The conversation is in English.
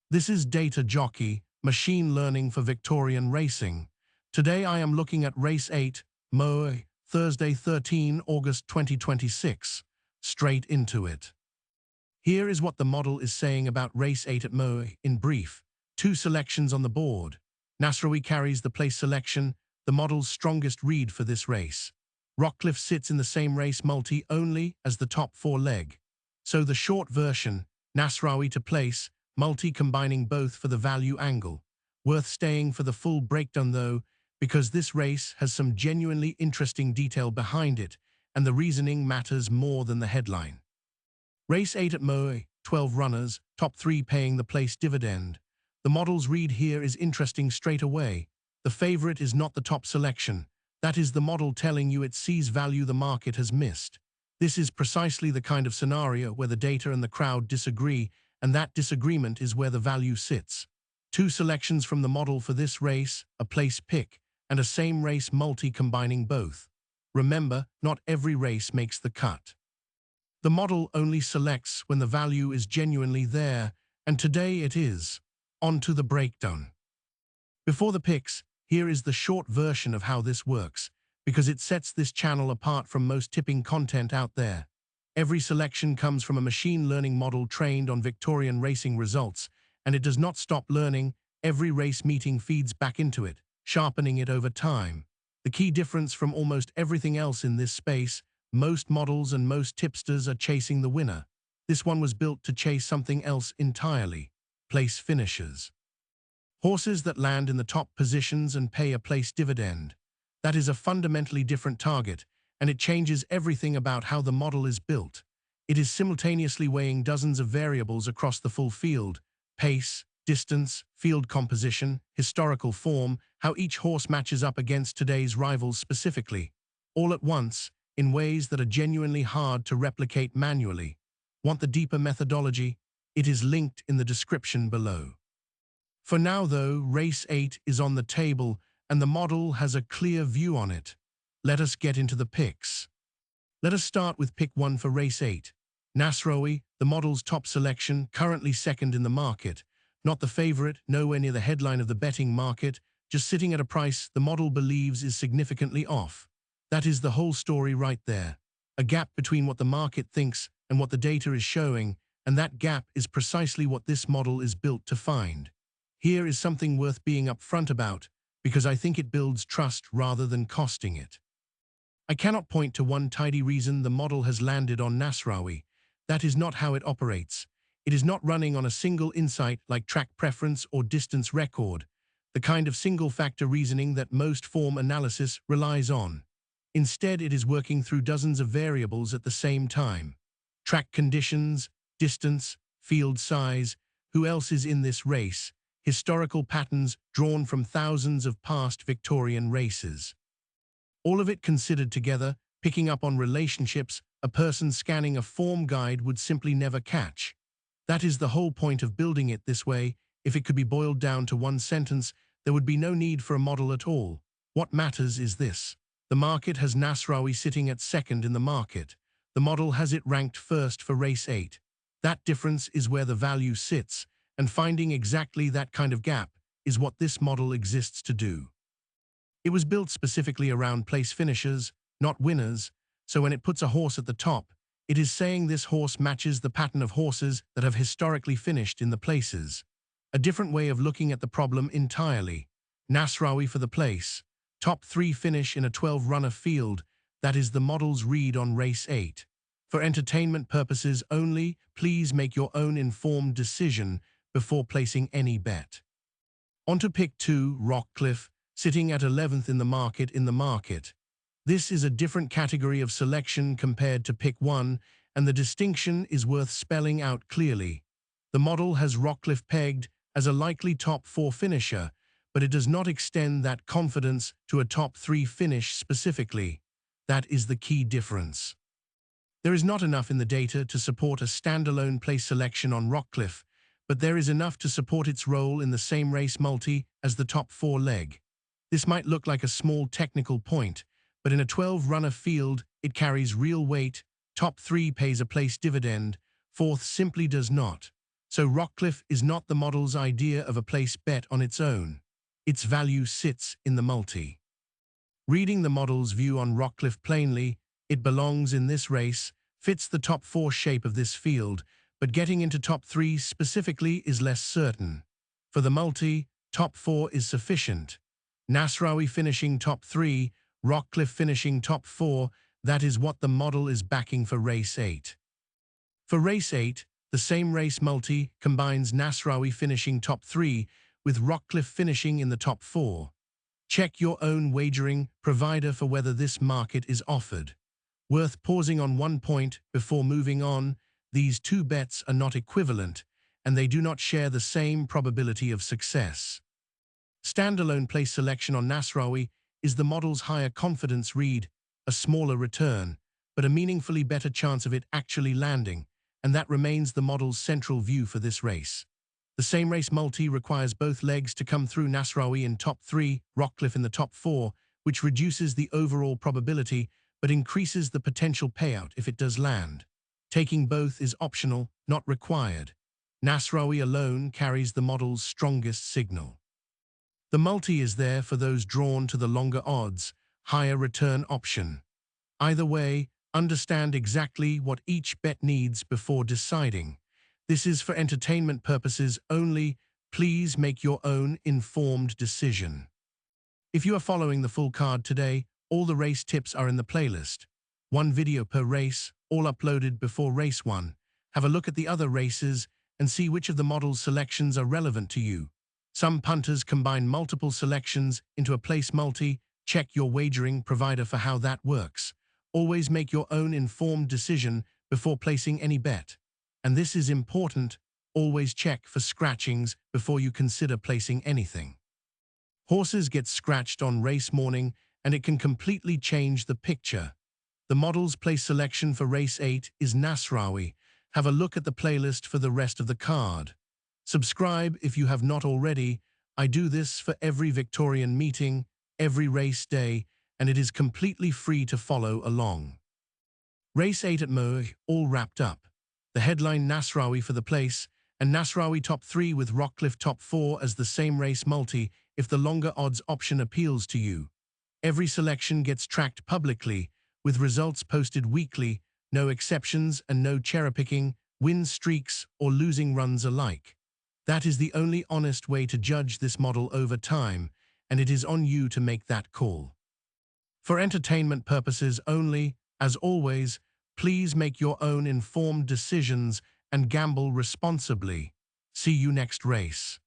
This is Data Jockey, machine learning for Victorian racing. Today I am looking at Race 8, Moe, Thursday 13 August 2026. Straight into it. Here is what the model is saying about Race 8 at Moe in brief. Two selections on the board. Nasraoui carries the place selection, the model's strongest read for this race. Rockcliffe sits in the same race multi only as the top four leg. So the short version, Nasraoui to place, multi combining both for the value angle. Worth staying for the full breakdown though, because this race has some genuinely interesting detail behind it, and the reasoning matters more than the headline. Race 8 at Moe, 12 runners, top 3 paying the place dividend. The model's read here is interesting straight away. The favorite is not the top selection. That is the model telling you it sees value the market has missed. This is precisely the kind of scenario where the data and the crowd disagree, and that disagreement is where the value sits. Two selections from the model for this race, a place pick, and a same race multi combining both. Remember, not every race makes the cut. The model only selects when the value is genuinely there, and today it is. On to the breakdown. Before the picks, here is the short version of how this works, because it sets this channel apart from most tipping content out there. Every selection comes from a machine learning model trained on Victorian racing results, and it does not stop learning. Every race meeting feeds back into it, sharpening it over time. The key difference from almost everything else in this space, most models and most tipsters are chasing the winner. This one was built to chase something else entirely: place finishers. Horses that land in the top positions and pay a place dividend. That is a fundamentally different target, and it changes everything about how the model is built. It is simultaneously weighing dozens of variables across the full field: pace, distance, field composition, historical form, how each horse matches up against today's rivals specifically, all at once, in ways that are genuinely hard to replicate manually. Want the deeper methodology? It is linked in the description below. For now though, Race 8 is on the table and the model has a clear view on it. Let us get into the picks. Let us start with pick 1 for Race 8. Nasraoui, the model's top selection, currently second in the market. Not the favorite, nowhere near the headline of the betting market, just sitting at a price the model believes is significantly off. That is the whole story right there. A gap between what the market thinks and what the data is showing, and that gap is precisely what this model is built to find. Here is something worth being upfront about, because I think it builds trust rather than costing it. I cannot point to one tidy reason the model has landed on Nasraoui. That is not how it operates. It is not running on a single insight like track preference or distance record, the kind of single-factor reasoning that most form analysis relies on. Instead, it is working through dozens of variables at the same time. Track conditions, distance, field size, who else is in this race, historical patterns drawn from thousands of past Victorian races. All of it considered together, picking up on relationships a person scanning a form guide would simply never catch. That is the whole point of building it this way. If it could be boiled down to one sentence, there would be no need for a model at all. What matters is this: the market has Nasraoui sitting at second in the market. The model has it ranked first for Race 8. That difference is where the value sits, and finding exactly that kind of gap is what this model exists to do. It was built specifically around place finishers, not winners, so when it puts a horse at the top, it is saying this horse matches the pattern of horses that have historically finished in the places. A different way of looking at the problem entirely. Nasraoui for the place. Top 3 finish in a 12-runner field. That is the model's read on Race 8. For entertainment purposes only, please make your own informed decision before placing any bet. On to pick 2, Rockcliffe, sitting at 11th in the market. This is a different category of selection compared to pick 1, and the distinction is worth spelling out clearly. The model has Rockcliffe pegged as a likely top 4 finisher, but it does not extend that confidence to a top 3 finish specifically. That is the key difference. There is not enough in the data to support a standalone place selection on Rockcliffe, but there is enough to support its role in the same race multi as the top 4 leg. This might look like a small technical point, but in a 12-runner field, it carries real weight. Top 3 pays a place dividend, 4th simply does not. So Rockcliffe is not the model's idea of a place bet on its own. Its value sits in the multi. Reading the model's view on Rockcliffe plainly, it belongs in this race, fits the top 4 shape of this field, but getting into top 3 specifically is less certain. For the multi, top 4 is sufficient. Nasrawi finishing top 3, Rockcliffe finishing top 4, that is what the model is backing for race 8. For race 8, the same race multi combines Nasrawi finishing top 3 with Rockcliffe finishing in the top 4. Check your own wagering provider for whether this market is offered. Worth pausing on one point before moving on, these two bets are not equivalent, and they do not share the same probability of success. Standalone place selection on Nasrawi is the model's higher confidence read, a smaller return, but a meaningfully better chance of it actually landing, and that remains the model's central view for this race. The same race multi requires both legs to come through Nasrawi in top 3, Rockcliffe in the top 4, which reduces the overall probability but increases the potential payout if it does land. Taking both is optional, not required. Nasrawi alone carries the model's strongest signal. The multi is there for those drawn to the longer odds, higher return option. Either way, understand exactly what each bet needs before deciding. This is for entertainment purposes only. Please make your own informed decision. If you are following the full card today, all the race tips are in the playlist. One video per race, all uploaded before race 1. Have a look at the other races and see which of the model's selections are relevant to you. Some punters combine multiple selections into a place multi. Check your wagering provider for how that works. Always make your own informed decision before placing any bet. And this is important, always check for scratchings before you consider placing anything. Horses get scratched on race morning and it can completely change the picture. The model's place selection for race 8 is Nasrawi. Have a look at the playlist for the rest of the card. Subscribe if you have not already. I do this for every Victorian meeting, every race day, and it is completely free to follow along. Race 8 at Moe, all wrapped up. The headline Nasrawi for the place, and Nasrawi top 3 with Rockcliffe top 4 as the same race multi if the longer odds option appeals to you. Every selection gets tracked publicly, with results posted weekly, no exceptions and no cherry-picking, win streaks or losing runs alike. That is the only honest way to judge this model over time, and it is on you to make that call. For entertainment purposes only, as always, please make your own informed decisions and gamble responsibly. See you next race.